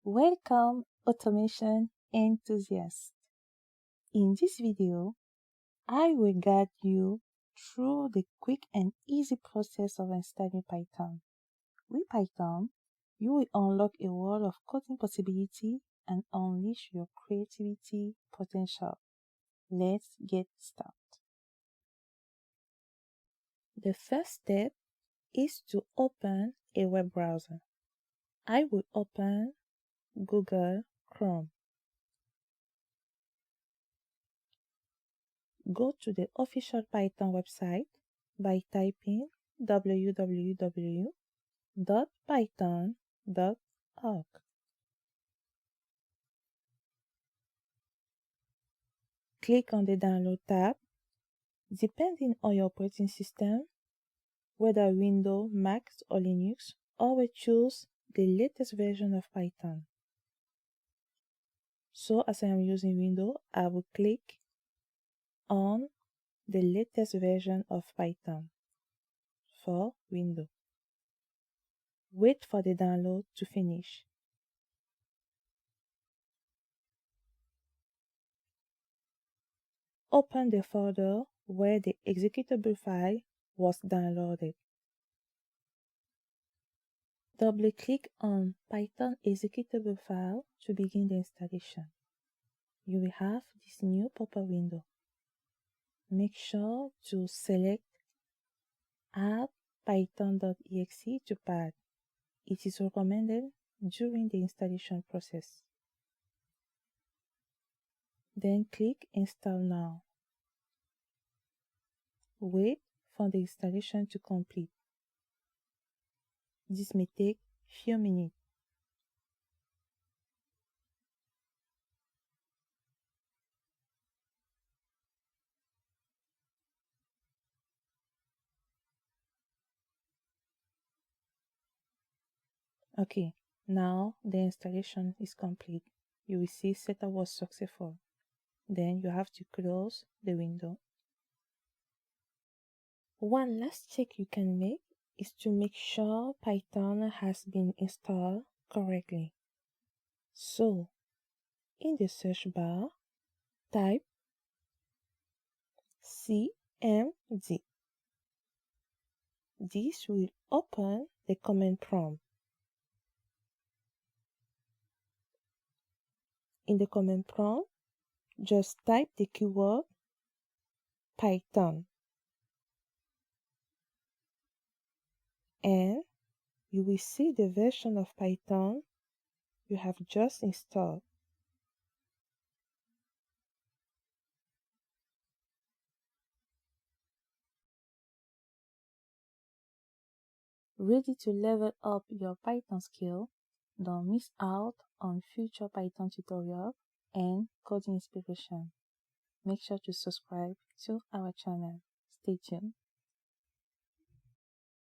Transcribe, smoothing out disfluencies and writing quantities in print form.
Welcome, automation enthusiasts. In this video, I will guide you through the quick and easy process of installing Python. With Python, you will unlock a world of coding possibility and unleash your creativity potential. Let's get started. The first step is to open a web browser. I will open Google Chrome. Go to the official Python website by typing www.python.org. Click on the Download tab. Depending on your operating system, whether Windows, Mac, or Linux, always choose the latest version of Python. So as I am using Windows, I will click on the latest version of Python for Windows. Wait for the download to finish. Open the folder where the executable file was downloaded. Double-click on Python executable file to begin the installation. You will have this new pop-up window. Make sure to select Add python.exe to pad. It is recommended during the installation process. Then click Install Now. Wait for the installation to complete. This may take few minutes. Okay, now the installation is complete. You will see setup was successful. Then you have to close the window. One last check you can make is to make sure Python has been installed correctly. So, in the search bar, type cmd. This will open the command prompt. In the command prompt, just type the keyword Python and you will see the version of Python you have just installed. Ready to level up your Python skill? Don't miss out on future Python tutorials and coding inspiration. Make sure to subscribe to our channel. Stay tuned.